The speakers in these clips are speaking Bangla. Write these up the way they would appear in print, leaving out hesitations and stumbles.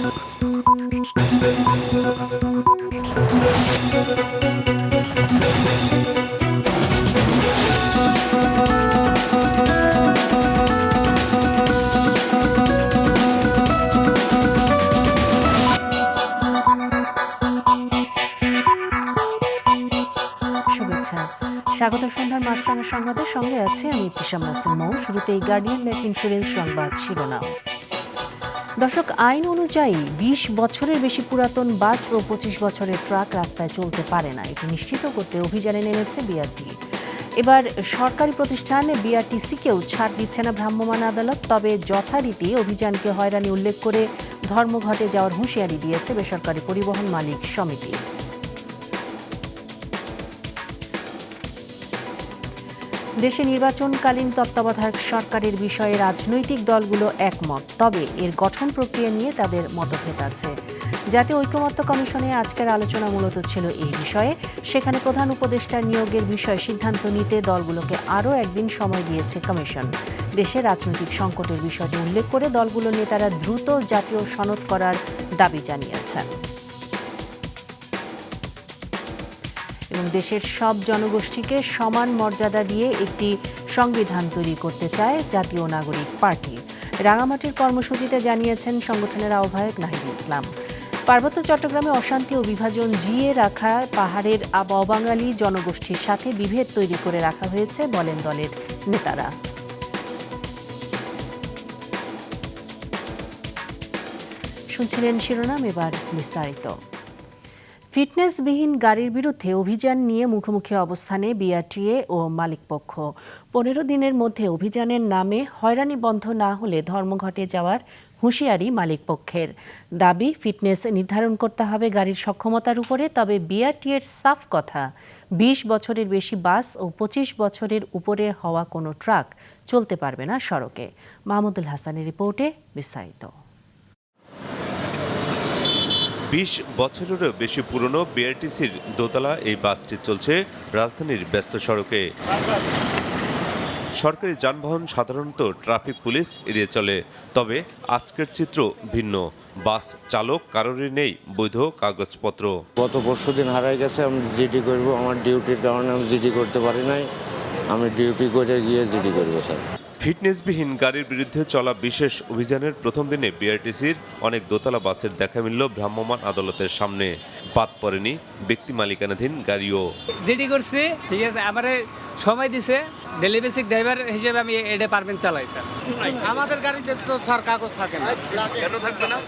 স্বাগত সন্ধ্যার মাছরাঙা সংবাদের সঙ্গে আছে আমি ইবতিসাম নাসিম মৌ। শুরুতেই গার্ডিয়ান লাইফ ইন্স্যুরেন্স সংবাদ শিরোনাম। দর্শক, আইন অনুযায়ী ২০ বছরের বেশি পুরাতন বাস ও ২৫ বছরের ট্রাক রাস্তায় চলতে পারে না। এটি নিশ্চিত করতে অভিযানে নেমেছে বিআরটি। এবার সরকারি প্রতিষ্ঠান বিআরটিসিকেও ছাড় দিচ্ছে না ভ্রাম্যমাণ আদালত। তবে যথারীতি অভিযানকে হয়রানি উল্লেখ করে ধর্মঘটে যাওয়ার হুঁশিয়ারি দিয়েছে বেসরকারি পরিবহন মালিক সমিতি। দেশে নির্বাচনকালীন তত্ত্বাবধায়ক সরকারের বিষয়ে রাজনৈতিক দলগুলো একমত, তবে এর গঠন প্রক্রিয়া নিয়ে তাদের মতভেদ আছে। জাতীয় ঐকমত্য কমিশনে আজকের আলোচনা মূলত ছিল এই বিষয়ে। সেখানে প্রধান উপদেষ্টা নিয়োগের বিষয়ে সিদ্ধান্ত নিতে দলগুলোকে আরও একদিন সময় দিয়েছে কমিশন। দেশে রাজনৈতিক সংকটের বিষয়টি উল্লেখ করে দলগুলোর নেতারা দ্রুত জাতীয় সনদ করার দাবি জানিয়েছেন এবং দেশের সব জনগোষ্ঠীকে সমান মর্যাদা দিয়ে একটি সংবিধান তৈরি করতে চায় জাতীয় নাগরিক পার্টি। রাঙামাটির কর্মসূচিতে জানিয়েছেন সংগঠনের আহ্বায়ক নাহিদ ইসলাম। পার্বত্য চট্টগ্রামে অশান্তি ও বিভাজন জিইয়ে রাখা পাহাড়ের অবাঙালি জনগোষ্ঠীর সাথে বিভেদ তৈরি করে রাখা হয়েছে বলেন দলের নেতারা। শুনছিলেন শিরোনাম, এবার বিস্তারিত। ফিটনেসবিহীন গাড়ির বিরুদ্ধে অভিযান নিয়ে মুখোমুখি অবস্থানে বিআরটিএ ও মালিকপক্ষ। ১৫ দিনের মধ্যে অভিযানের নামে হয়রানি বন্ধ না হলে ধর্মঘটে যাওয়ার হুঁশিয়ারি মালিকপক্ষের। দাবি, ফিটনেস নির্ধারণ করতে হবে গাড়ির সক্ষমতার উপরে। তবে বিআরটিএর সাফ কথা, ২০ বছরের বেশি বাস ও ২৫ বছরের উপরে হওয়া কোনো ট্রাক চলতে পারবে না সড়কে। মাহমুদুল হাসানের রিপোর্টে বিস্তারিত। ২০ বছরেরও বেশি পুরনো বিআরটিসির দোতলা এই বাসটি চলছে রাজধানীর ব্যস্ত সড়কে। সরকারি যানবাহন সাধারণত ট্রাফিক পুলিশ এড়িয়ে চলে, তবে আজকের চিত্র ভিন্ন। বাস চালক কারোরই নেই বৈধ কাগজপত্র। গত পরশুদিন হারাই গেছে, আমি জিডি করব, আমার ডিউটির কারণে আমি জিডি করতে পারি নাই। আমি ডিউটি করে গিয়ে জিডি করবো স্যার। ফিটনেসবিহীন গাড়ির বিরুদ্ধে চলা বিশেষ অভিযানের প্রথম দিনে বিআরটিসির অনেক দোতলা বাসের দেখা মিলল ভ্রাম্যমাণ আদালতের সামনে। বাদ পড়েনি ব্যক্তি মালিকানাধীন গাড়িও। জিডি করছি, ঠিক আছে, আমার সময় দিছে, ডেলি বেসিক ড্রাইভার হিসেবে আমি এটা পারবেন চালাই স্যার। আমাদের গাড়িতে তো স্যার কাগজ থাকে না। কেন থাকবে না?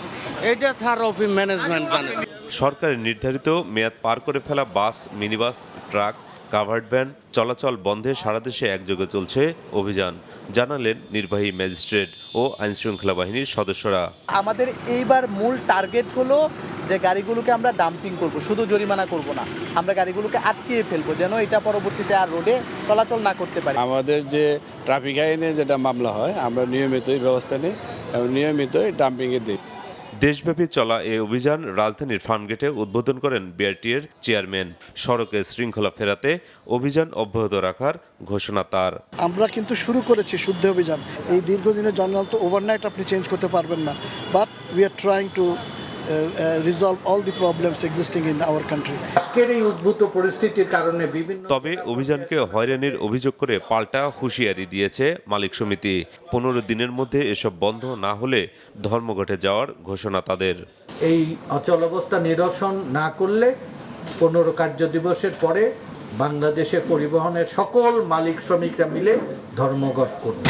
এটা স্যার অফিস ম্যানেজমেন্ট জানে। সরকারের নির্ধারিত মেয়াদ পার করে ফেলা বাস, মিনিবাস, ট্রাক, কাভার্ড ভ্যান চলাচল বন্ধে সারা দেশে একযোগে চলছে অভিযান, জানালেন নির্বাহী ম্যাজিস্ট্রেট ও আইনশৃঙ্খলা বাহিনীর সদস্যরা। আমাদের এইবার মূল টার্গেট হলো যে গাড়িগুলোকে আমরা ডাম্পিং করব, শুধু জরিমানা করব না, আমরা গাড়িগুলোকে আটকিয়ে ফেলবো যেন এটা পরবর্তীতে আর রোডে চলাচল না করতে পারে। আমাদের যে ট্রাফিক আইনে যেটা মামলা হয়, আমরা নিয়মিতই ব্যবস্থা নিই এবং নিয়মিতই ডাম্পিংয়ে দিই। দেশব্যাপী চলা এই অভিযান রাজধানীর ফার্মগেটে উদ্বোধন করেন বিআরটিএর চেয়ারম্যান। সড়কে শৃঙ্খলা ফেরাতে অভিযান অব্যাহত রাখার ঘোষণা তার। আমরা কিন্তু শুরু করেছি শুদ্ধ অভিযান। এই দীর্ঘদিনের জঞ্জাল তো ওভারনাইট আপনি চেঞ্জ করতে পারবেন না, but we are trying to resolve all the problems existing in our country. আজকের এই উদ্ভূত পরিস্থিতির কারণে বিভিন্ন তবে অভিযানকে হয়রানির অভিযোগ করে পাল্টা হুঁশিয়ারি দিয়েছে মালিক সমিতি। ১৫ দিনের মধ্যে এসব বন্ধ না হলে ধর্মঘটে যাওয়ার ঘোষণা তাদের। এই অচলাবস্থা নিরসন না করলে ১৫ কার্য দিবসের পরে বাংলাদেশের পরিবহনের সকল মালিক শ্রমিকরা মিলে ধর্মঘট করবে।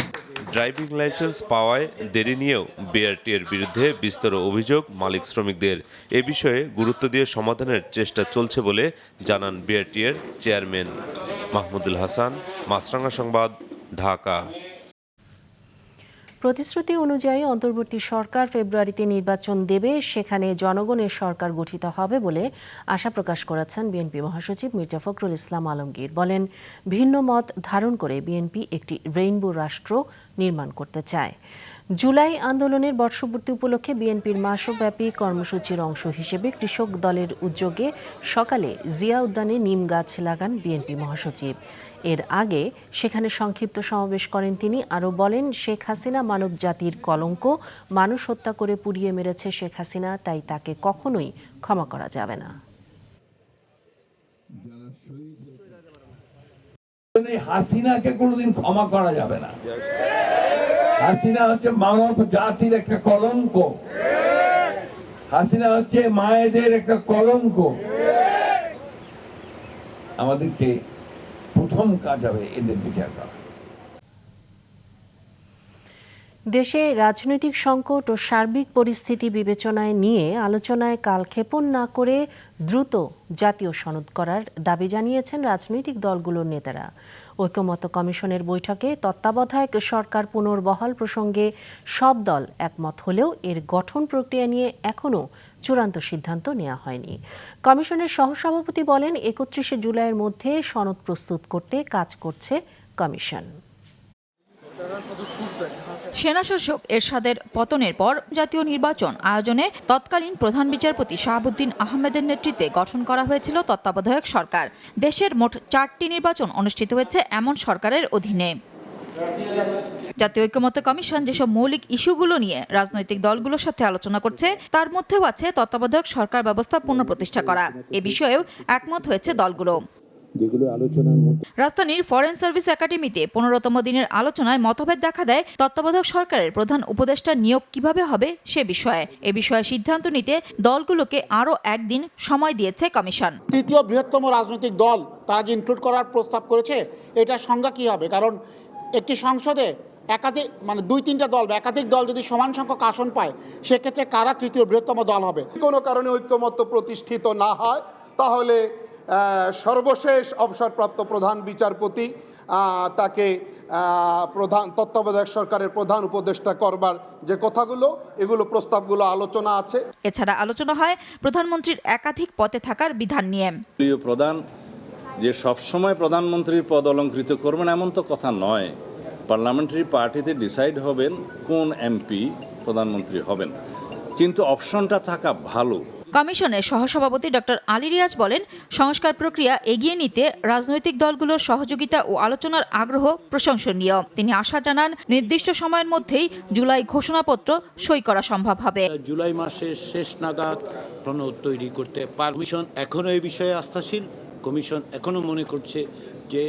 ড্রাইভিং লাইসেন্স পাওয়ায় দেরি নিয়েও বিআরটিএর বিরুদ্ধে বিস্তর অভিযোগ মালিক শ্রমিকদের। এ বিষয়ে গুরুত্ব দিয়ে সমাধানের চেষ্টা চলছে বলে জানান বিআরটিএর চেয়ারম্যান। মাহমুদুল হাসান, মাছরাঙা সংবাদ, ঢাকা। প্রতিশ্রুতি অনুযায়ী অন্তর্বর্তী সরকার ফেব্রুয়ারিতে নির্বাচন দেবে, সেখানে জনগণের সরকার গঠিত হবে বলে আশা প্রকাশ করেছেন বিএনপি মহাসচিব মির্জা ফখরুল ইসলাম আলমগীর। বলেন, ভিন্ন মত ধারণ করে বিএনপি একটি রেইনবো রাষ্ট্র নির্মাণ করতে চায়। জুলাই আন্দোলনের বর্ষপূর্তি উপলক্ষে বিএনপির মাসব্যাপী কর্মসূচির অংশ হিসেবে কৃষক দলের উদ্যোগে সকালে জিয়া উদ্যানে নিম গাছ লাগান বিএনপি মহাসচিব। এর আগে সেখানে সংক্ষিপ্ত সমাবেশ করেন তিনি। আরও বলেন, শেখ হাসিনা মানব জাতির কলঙ্ক, মানুষ হত্যা করে পুড়িয়ে মেরেছে শেখ হাসিনা, তাই তাকে কখনোই ক্ষমা করা যাবে না। হাসিনাকে কোনোদিন ক্ষমা করা যাবে না। হাসিনা হচ্ছে মানব জাতির একটা কলঙ্ক, হাসিনা হচ্ছে মায়েদের একটা কলঙ্ক। আমাদেরকে প্রথম কাজ হবে এদের বিচার করা। দেশে রাজনৈতিক সংকট ও সার্বিক পরিস্থিতি বিবেচনায় নিয়ে আলোচনায় কালক্ষেপণ না করে দ্রুত জাতীয় সনদ করার দাবি জানিয়েছেন রাজনৈতিক দলগুলোর নেতারা। ঐকমত্য কমিশনের বৈঠকে তত্ত্বাবধায়ক সরকার পুনর্বহাল প্রসঙ্গে সব দল একমত হলেও এর গঠন প্রক্রিয়া নিয়ে এখনও চূড়ান্ত সিদ্ধান্ত নেওয়া হয়নি। কমিশনের সহসভাপতি বলেন, ৩১ জুলাইয়ের মধ্যে সনদ প্রস্তুত করতে কাজ করছে কমিশন। সেনাশাসক এরশাদের পতনের পর জাতীয় নির্বাচন আয়োজনে তৎকালীন প্রধান বিচারপতি শাহাবুদ্দিন আহমেদের নেতৃত্বে গঠন করা হয়েছিল তত্ত্বাবধায়ক সরকার। দেশের মোট 4টি নির্বাচন অনুষ্ঠিত হয়েছে এমন সরকারের অধীনে। জাতীয় ঐকমত্য কমিশন যেসব মৌলিক ইস্যুগুলো নিয়ে রাজনৈতিক দলগুলোর সাথে আলোচনা করছে তার মধ্যেও আছে তত্ত্বাবধায়ক সরকার ব্যবস্থা পুনঃপ্রতিষ্ঠা করা। এ বিষয়েও একমত হয়েছে দলগুলো। রাজধানীর ফরেন সার্ভিস একাডেমিতে 15তম দিনের আলোচনায় মতভেদ দেখা দেয় তত্ত্বাবধায়ক সরকারের প্রধান উপদেষ্টা নিয়োগ কিভাবে হবে সে বিষয়ে। এ বিষয়ে সিদ্ধান্ত নিতে দলগুলোকে আরও একদিন সময় দিয়েছে কমিশন। তৃতীয় বৃহত্তম রাজনৈতিক দল তারা যে ইনক্লুড করার প্রস্তাব করেছে, এটার সংজ্ঞা কি হবে? কারণ একটি সংসদে একাধিক দুই-তিনটা দল বা একাধিক দল যদি সমান সংখ্যক আসন পায়, সেক্ষেত্রে কারা তৃতীয় বৃহত্তম দল হবে? কোনো কারণে ঐক্যমত্য প্রতিষ্ঠিত না হয় তাহলে সর্বশেষ অবসরপ্রাপ্ত প্রধান বিচারপতি তাকে তত্ত্বাবধায়ক সরকারের প্রধান উপদেষ্টা করবার যে কথাগুলো, এগুলো প্রস্তাবগুলো আলোচনা আছে। এছাড়া আলোচনা হয় প্রধানমন্ত্রীর একাধিক পদে থাকার বিধান নিয়ে। প্রধান যে সবসময় প্রধানমন্ত্রীর পদ অলঙ্কৃত করবেন এমন তো কথা নয়। পার্লামেন্টারি পার্টিতে ডিসাইড হবেন কোন এমপি প্রধানমন্ত্রী হবেন, কিন্তু অপশনটা থাকা ভালো। কমিশনের সহসভাপতি ডক্টর আলী রিয়াজ বলেন, সংস্কার প্রক্রিয়া এগিয়ে নিতে রাজনৈতিক দলগুলোর সহযোগিতা ও আলোচনার আগ্রহ প্রশংসনীয়। তিনি আশা জানান, নির্দিষ্ট সময়ের মধ্যেই জুলাই ঘোষণাপত্র সই করা সম্ভব হবে। জুলাই মাসের শেষ নাগাদ সনদ তৈরি করতে পারে। কমিশন এখনও এই বিষয়ে আস্থাশীল। কমিশন এখনও মনে করছে যে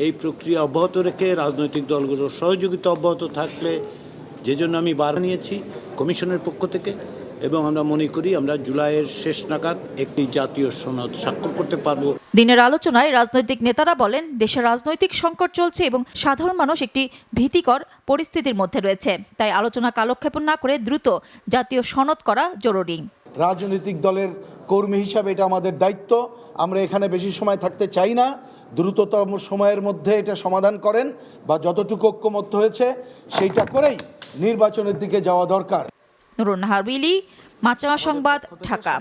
এই প্রক্রিয়া অব্যাহত রেখে রাজনৈতিক দলগুলোর সহযোগিতা অব্যাহত থাকলে, যে জন্য আমি বার নিয়েছি কমিশনের পক্ষ থেকে, এবং আমরা মনে করি আমরা জুলাইয়ের শেষ নাগাদ একটি জাতীয় সনদ স্বাক্ষর করতে পারব। দিনের আলোচনায় রাজনৈতিক নেতারা বলেন, দেশে রাজনৈতিক সংকট চলছে এবং সাধারণ মানুষ একটি ভীতিকর পরিস্থিতির মধ্যে রয়েছে। তাই আলোচনা কালক্ষেপণ না করে দ্রুত জাতীয় সনদ করা জরুরি। রাজনৈতিক দলের কর্মী হিসাবে এটা আমাদের দায়িত্ব। আমরা এখানে বেশি সময় থাকতে চাই না। দ্রুততম সময়ের মধ্যে এটা সমাধান করেন, বা যতটুকু ঐক্যমত্য হয়েছে সেইটা করেই নির্বাচনের দিকে যাওয়া দরকার। নুরুন নাহার বিলি, মাছরাঙা সংবাদ, ঢাকা।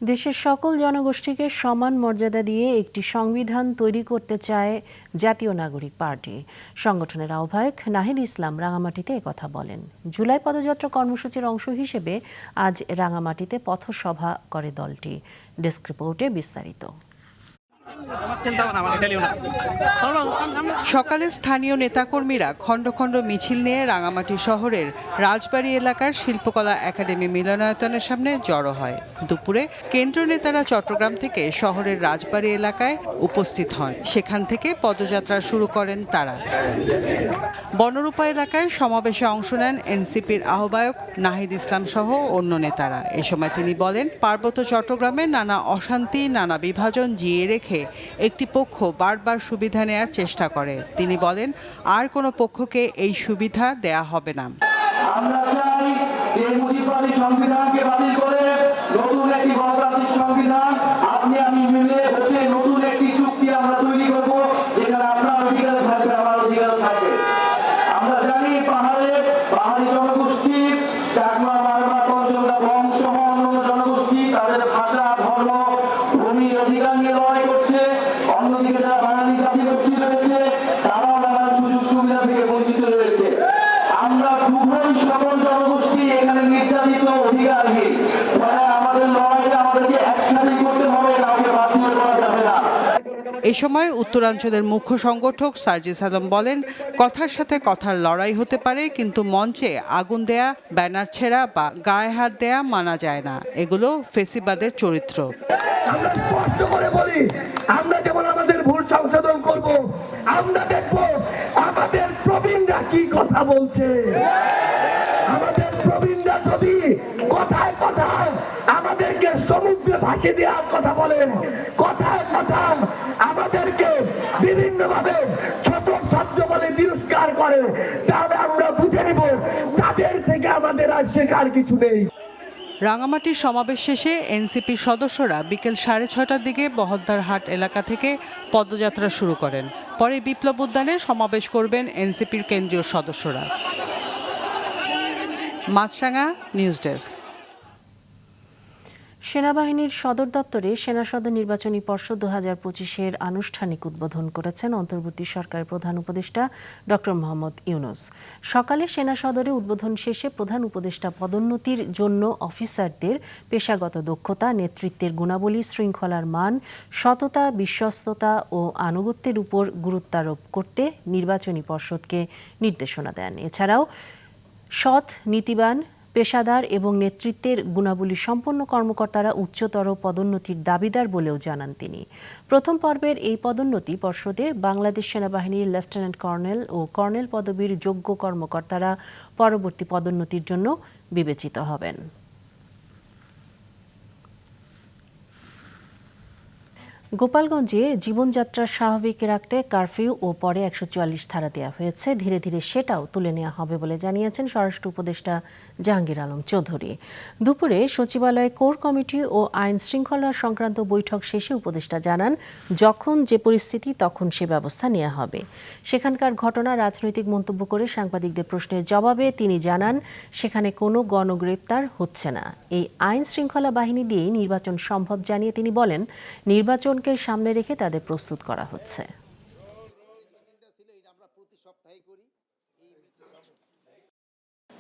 দেশের সকল জনগোষ্ঠীকে সমান মর্যাদা দিয়ে একটি সংবিধান তৈরি করতে চায় জাতীয় নাগরিক পার্টি। সংগঠনের আহ্বায়ক নাহিদ ইসলাম রাঙামাটিতে একথা বলেন। জুলাই পদযাত্রা কর্মসূচির অংশ হিসেবে আজ রাঙামাটিতে পথসভা করে দলটি। ডেস্ক রিপোর্টে বিস্তারিত। সকালে স্থানীয় নেতাকর্মীরা খণ্ড খণ্ড মিছিল নিয়ে রাঙামাটি শহরের রাজবাড়ী এলাকার শিল্পকলা একাডেমি মিলনায়তনের সামনে জড়ো হয়। দুপুরে কেন্দ্রীয় নেতারা চট্টগ্রাম থেকে শহরের রাজবাড়ী এলাকায় উপস্থিত হন। সেখান থেকে পদযাত্রা শুরু করেন তারা। বনরূপা এলাকায় সমাবেশে অংশ নেন এনসিপির আহ্বায়ক নাহিদ ইসলাম সহ অন্য নেতারা। এ সময় তিনি বলেন, পার্বত্য চট্টগ্রামে নানা অশান্তি, নানা বিভাজন জিইয়ে রেখে একটি পক্ষ বারবার সুবিধা নেয়ার চেষ্টা করে। তিনি বলেন, আর কোনো পক্ষকে এই সুবিধা দেয়া হবে না। আমরা চাই যে মুজিববাদী সংবিধানকে বাতিল করে নতুন একটি গণতান্ত্রিক সংবিধান আপনি আমি মিলে বসে নতুন একটি চুক্তি আমরা তৈরি করব, যেখানে আপনার অধিকার থাকবে, আমার অধিকার থাকবে। আমরা জানি পাহাড়ি জনগোষ্ঠী, চাকমা, মারমা, কঞ্চনগা, বংশ সহ অন্যান্য জনগোষ্ঠী তাদের ভাষা, ধর্ম, ভূমির অধিকার নিয়ে লড়াই করছে। অন্যদিকে যারা বাঙালি জাতি গোষ্ঠী রয়েছে তারাও নানান সুযোগ সুবিধা থেকে বঞ্চিত রয়েছে। অধিকারহীন। ফলে আমাদের লড়াইটা আমাদেরকে একসাথে করতে হবে, কাউকে বাতিল করা যাবে না। এ সময় উত্তরাঞ্চলের মুখ্য সংগঠক সার্জিস আলম বলেন, কথার সাথে কথার লড়াই হতে পারে, কিন্তু মঞ্চে আগুন দেয়া, ব্যানার ছেঁড়া বা গায়ে হাত দেয়া মানা যায় না। এগুলো ফেসিবাদের চরিত্র। আমরা স্পষ্ট করে বলি, আমরা যেমন আমাদের ভুল সংশোধন করব, আমরা দেখব আমাদের প্রবীণরা কি কথা বলছে। আমাদের প্রবীণরা যদি কথায় কথায় আমাদেরকে সমুদ্রে ভাসিয়ে দেওয়ার কথা বলেন, কথায় কথায় আমাদেরকে বিভিন্নভাবে ছোট শব্দ বলে তিরস্কার করে, তাহলে আমরা বুঝে নিব তাদের থেকে আমাদের আর শেখার কিছু নেই। রাঙামাটির সমাবেশ শেষে এনসিপির সদস্যরা বিকেল 6:30টার দিকে বহদ্দার হাট এলাকা থেকে পদযাত্রা শুরু করেন। পরে বিপ্লব উদ্যানে সমাবেশ করবেন এনসিপির কেন্দ্রীয় সদস্যরা। মাছরাঙা নিউজ ডেস্ক। সেনাবাহিনীর সদর দপ্তরে সেনা সদর নির্বাচনী পর্ষদ 2025-এর আনুষ্ঠানিক উদ্বোধন করেছেন অন্তর্বর্তী সরকারের প্রধান উপদেষ্টা ডক্টর মোহাম্মদ ইউনূস। সকালে সেনা সদরে উদ্বোধন শেষে প্রধান উপদেষ্টা পদোন্নতির জন্য অফিসারদের পেশাগত দক্ষতা, নেতৃত্বের গুণাবলী, শৃঙ্খলার মান, সততা, বিশ্বস্ততা ও আনুগত্যের উপর গুরুত্বারোপ করতে নির্বাচনী পর্ষদকে নির্দেশনা দেন। এছাড়াও সৎ, নীতিবান, পেশাদার এবং নেতৃত্বের গুণাবলী সম্পন্ন কর্মকর্তারা উচ্চতর পদোন্নতির দাবিদার বলেও জানান তিনি। প্রথম পর্বের এই পদোন্নতি পর্ষদে বাংলাদেশ সেনাবাহিনীর লেফটেন্যান্ট কর্নেল ও কর্নেল পদবীর যোগ্য কর্মকর্তারা পরবর্তী পদোন্নতির জন্য বিবেচিত হবেন। গোপালগঞ্জে জীবনযাত্রা স্বাভাবিক রাখতে কারফিউ ও পরে 144 ধারা দেওয়া হয়েছে। ধীরে ধীরে সেটাও তুলে নেওয়া হবে বলে জানিয়েছেন স্বরাষ্ট্র উপদেষ্টা জাহাঙ্গীর আলম চৌধুরী। দুপুরে সচিবালয়ে কোর কমিটি ও আইন শৃঙ্খলা সংক্রান্ত বৈঠক শেষে উপদেষ্টা জানান, যখন যে পরিস্থিতি তখন সে ব্যবস্থা নেওয়া হবে। সেখানকার ঘটনা রাজনৈতিক মন্তব্য করে সাংবাদিকদের প্রশ্নের জবাবে তিনি জানান, সেখানে কোনো গণগ্রেপ্তার হচ্ছে না। এই আইন শৃঙ্খলা বাহিনী দিয়েই নির্বাচন সম্ভব জানিয়ে তিনি বলেন, নির্বাচন সামনে রেখে তাদের প্রস্তুত করা হচ্ছে।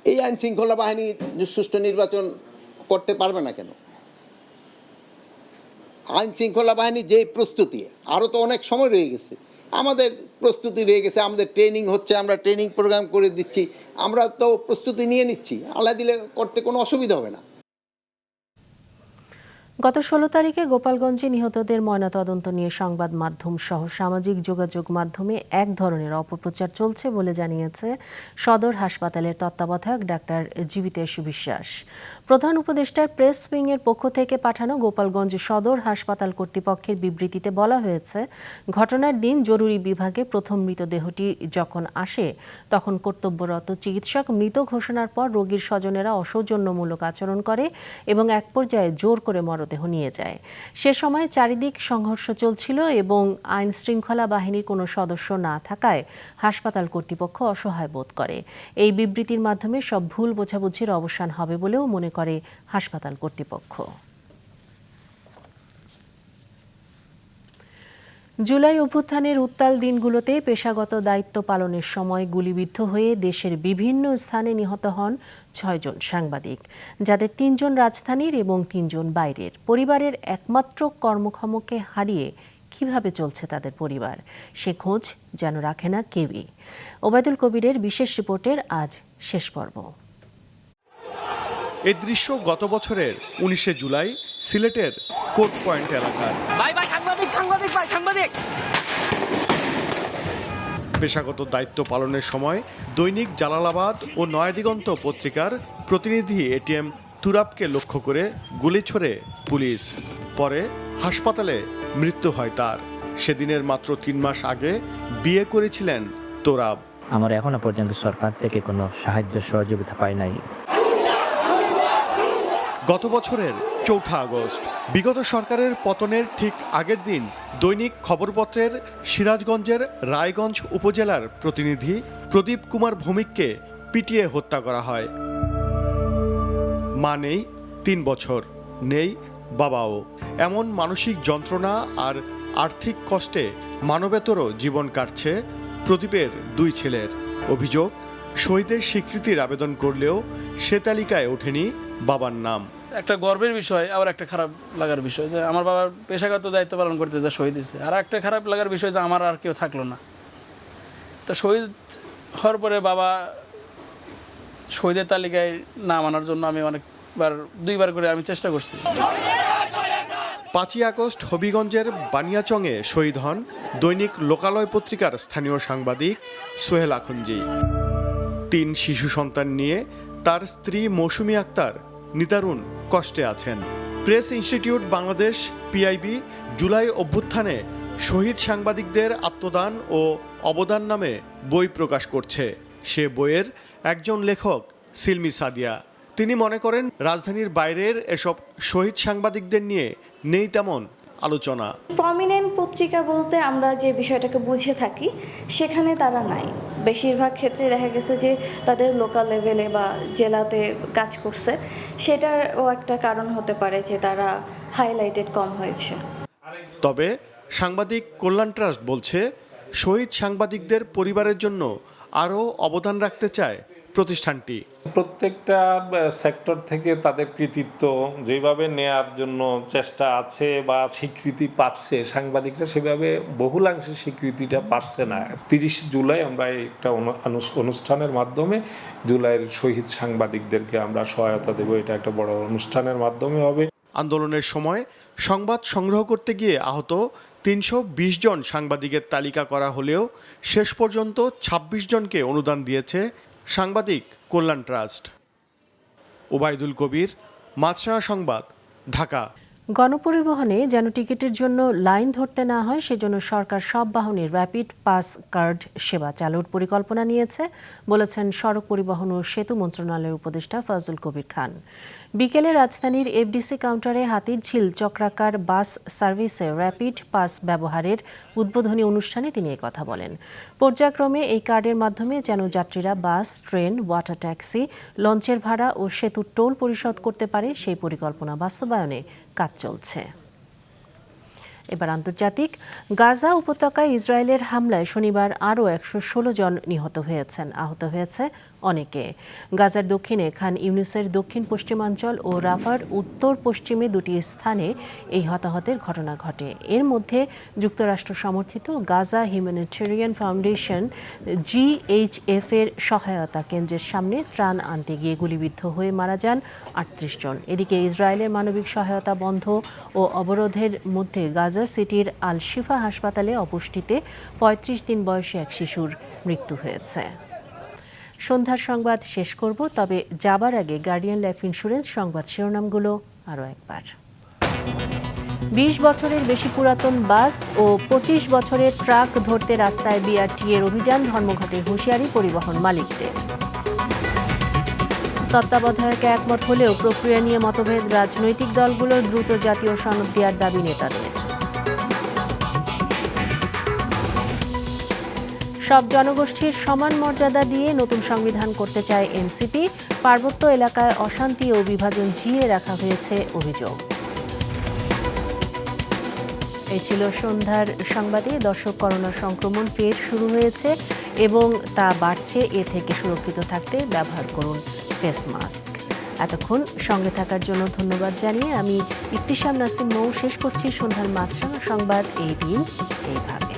এই আইন শৃঙ্খলা বাহিনী সুষ্ঠু নির্বাচন করতে পারবে না কেন? আইন শৃঙ্খলা বাহিনী যে প্রস্তুতি, আরো তো অনেক সময় রয়ে গেছে, আমাদের প্রস্তুতি রয়ে গেছে, আমাদের ট্রেনিং হচ্ছে, আমরা ট্রেনিং প্রোগ্রাম করে দিচ্ছি, আমরা তো প্রস্তুতি নিয়ে নিচ্ছি, আল্লাহ দিলে করতে কোনো অসুবিধা হবে না। গত 16 তারিখে গোপালগঞ্জে নিহতদের ময়নাতদন্ত নিয়ে সংবাদ মাধ্যম সহ সামাজিক যোগাযোগ মাধ্যমে এক ধরনের অপপ্রচার চলছে বলে জানিয়েছে সদর হাসপাতালের তত্ত্বাবধায়ক ডাক্তার জীবিতেশ বিশ্বাস। প্রধান উপদেষ্টার প্রেস উইংয়ের পক্ষ থেকে পাঠানো গোপালগঞ্জ সদর হাসপাতাল কর্তৃপক্ষের বিবৃতিতে বলা হয়েছে, ঘটনার দিন জরুরি বিভাগে প্রথম মৃতদেহটি যখন আসে তখন কর্তব্যরত চিকিৎসক মৃত ঘোষণার পর রোগীর স্বজনেরা অসৌজন্যমূলক আচরণ করে এবং এক পর্যায়ে জোর করে মরদেহ নিয়ে যায়। সে সময় চারিদিক সংঘর্ষ চলছিল এবং আইন শৃঙ্খলা বাহিনীর কোনো সদস্য না থাকায় হাসপাতাল কর্তৃপক্ষ অসহায় বোধ করে। এই বিবৃতির মাধ্যমে সব ভুল বোঝাবুঝির অবসান হবে বলেও মনে করে হাসপাতাল কর্তৃপক্ষ। জুলাই অভ্যুত্থানের উত্তাল দিনগুলোতে পেশাগত দায়িত্ব পালনের সময় গুলিবিদ্ধ হয়ে দেশের বিভিন্ন স্থানে নিহত হন 6 জন সাংবাদিক, যাদের 3 জন রাজধানীর এবং 3 জন বাইরের। পরিবারের একমাত্র কর্মক্ষমকে হারিয়ে কিভাবে চলছে তাদের পরিবার, সে খোঁজ যেন রাখে না কেউই। ওবায়দুল কবিরের বিশেষ রিপোর্টের আজ শেষ পর্ব। এই দৃশ্য গত বছরের 19শে জুলাই সিলেটের কোর্ট পয়েন্ট এলাকার। পেশাগত দায়িত্ব পালনের সময় দৈনিক জালালাবাদ ও নয়াদিগন্ত পত্রিকার প্রতিনিধি এটিএম তুরাবকে লক্ষ্য করে গুলি ছোড়ে পুলিশ। পরে হাসপাতালে মৃত্যু হয় তার। সেদিনের মাত্র 3 মাস আগে বিয়ে করেছিলেন তোরাব। আমরা এখনো পর্যন্ত সরকার থেকে কোনো সাহায্য সহযোগিতা পাই নাই। গত বছরের 4 আগস্ট বিগত সরকারের পতনের ঠিক আগের দিন দৈনিক খবরপত্রের সিরাজগঞ্জের রায়গঞ্জ উপজেলার প্রতিনিধি প্রদীপ কুমার ভৌমিককে পিটিয়ে হত্যা করা হয়। মা নেই 3 বছর, নেই বাবাও। এমন মানসিক যন্ত্রণা আর আর্থিক কষ্টে মানবেতরও জীবন কাটছে প্রদীপের 2 ছেলের। অভিযোগ, শহীদের স্বীকৃতির আবেদন করলেও সে তালিকায় ওঠেনি বাবার নাম। একটা গর্বের বিষয়, আবার একটা খারাপ লাগার বিষয় যে আমার বাবার পেশাগত দায়িত্ব পালন করতে যা শহীদ হয়েছে, আর একটা খারাপ লাগার বিষয় যে আমার আর কেউ থাকলো না। তো শহীদ হওয়ার পরে বাবা শহীদের তালিকায় নাম আনার জন্য আমি অনেকবার 2বার করে আমি চেষ্টা করছি। 5ই আগস্ট হবিগঞ্জের বানিয়াচংয়ে শহীদ হন দৈনিক লোকালয় পত্রিকার স্থানীয় সাংবাদিক সোহেল আখুঞ্জি। 3 শিশু সন্তান নিয়ে তার স্ত্রী মৌসুমী আক্তার নিদারুণ কষ্টে আছেন। Press institute Bangladesh PIB July অভ্যুত্থানে শহীদ সাংবাদিকদের আত্মদান ও অবদান নামে বই প্রকাশ করছে। সে বইয়ের একজন লেখক সিলমি সাদিয়া। তিনি মনে করেন রাজধানীর বাইরের এসব শহীদ সাংবাদিকদের নিয়ে নেই তেমন আলোচনা। প্রমিনেন্ট পত্রিকা বলতে আমরা যে বিষয়টাকে বুঝে থাকি সেখানে তারা নাই। বেশিরভাগ ক্ষেত্রে দেখা গেছে যে তাদের লোকাল লেভেলে বা জেলাতে কাজ করছে, সেটারও একটা কারণ হতে পারে যে তারা হাইলাইটেড কম হয়েছে। তবে সাংবাদিক কল্যাণ ট্রাস্ট বলছে শহীদ সাংবাদিকদের পরিবারের জন্য আরও অবদান রাখতে চায় প্রতিষ্ঠানটি। প্রত্যেকটা সেক্টর থেকে তাদের কৃতিত্ব যেভাবে নেয়ার জন্য চেষ্টা আছে বা স্বীকৃতি পাচ্ছে, সাংবাদিকরা সেভাবে বহুলাংশে স্বীকৃতিটা পাচ্ছে না। 30 জুলাই আমরা একটা অনুষ্ঠানের মাধ্যমে জুলাইয়ের শহীদ সাংবাদিকদেরকে আমরা সহায়তা দেব। এটা একটা বড় অনুষ্ঠানের মাধ্যমে হবে। আন্দোলনের সময় সংবাদ সংগ্রহ করতে গিয়ে আহত 320 জন সাংবাদিকের তালিকা করা হলেও শেষ পর্যন্ত 26 জনকে অনুদান দিয়েছে সাংবাদিক কল্যাণ ট্রাস্ট। ওবায়দুল কবির, মাছরাঙা সংবাদ, ঢাকা। গণপরিবহনে যেন টিকিটের জন্য লাইন ধরতে না হয় সেজন্য সরকার সব বাহনে র্যাপিড পাস কার্ড সেবা চালুর পরিকল্পনা নিয়েছে বলেছেন সড়ক পরিবহন ও সেতু মন্ত্রণালয়ের উপদেষ্টা ফজলুল কবির খান। বিকেলে রাজধানীর এফডিসি কাউন্টারে হাতিরঝিল চক্রাকার বাস সার্ভিসে র্যাপিড পাস ব্যবহারের উদ্বোধনী অনুষ্ঠানে তিনি কথা বলেন। পর্যায়ক্রমে এই কার্ডের মাধ্যমে যেন যাত্রীরা বাস, ট্রেন, ওয়াটার ট্যাক্সি, লঞ্চের ভাড়া ও সেতুর টোল পরিশোধ করতে পারে সেই পরিকল্পনা বাস্তবায়নে কাজ চলছে। এবার আন্তর্জাতিক। গাজা উপত্যকায় ইসরায়েলের হামলায় শনিবার আরও 116 জন নিহত হয়েছেন, আহত হয়েছে অনেকে। গাজার দক্ষিণে খান ইউনিসের দক্ষিণ পশ্চিমাঞ্চল ও রাফার উত্তর পশ্চিমে 2টি স্থানে এই হতাহতের ঘটনা ঘটে। এর মধ্যে যুক্তরাষ্ট্র সমর্থিত গাজা হিউম্যানিটেরিয়ান ফাউন্ডেশন GHF এর সহায়তা কেন্দ্রের সামনে ত্রাণ আনতে গিয়ে গুলিবিদ্ধ হয়ে মারা যান 38 জন। এদিকে ইসরায়েলের মানবিক সহায়তা বন্ধ ও অবরোধের মধ্যে গাজা সিটির আল শিফা হাসপাতালে অপুষ্টিতে 35 দিন বয়সী এক শিশুর মৃত্যু হয়েছে। সন্ধ্যার সংবাদ শেষ করব, তবে যাবার আগে গার্ডিয়ান লাইফ ইন্স্যুরেন্স সংবাদ শিরোনামগুলো আরও একবার। 20 বছরের বেশি পুরাতন বাস ও 25 বছরের ট্রাক ধরতে রাস্তায় BRT এর অভিযান, ধর্মঘটে হুঁশিয়ারি পরিবহন মালিকদের। তত্ত্বাবধায়কে একমত হলেও প্রক্রিয়া নিয়ে মতভেদ, রাজনৈতিক দলগুলোর দ্রুত জাতীয় সনদ দেওয়ার দাবি নেতাদের। সব জনগোষ্ঠীর সমান মর্যাদা দিয়ে নতুন সংবিধান করতে চায় এনসিপি। পার্বত্য এলাকায় অশান্তি ও বিভাজন জিইয়ে রাখা হয়েছে অভিযোগ। এই ছিল সন্ধ্যার সংবাদে। দর্শক, করোনা সংক্রমণ ফের শুরু হয়েছে এবং তা বাড়ছে। এ থেকে সুরক্ষিত থাকতে ব্যবহার করুন ফেস মাস্ক। এতক্ষণ সঙ্গে থাকার জন্য ধন্যবাদ জানিয়ে আমি ইফতিসাম নাসিম মৌ শেষ করছি সন্ধ্যার মাছরাঙা সংবাদ। এই দিন এইভাবে।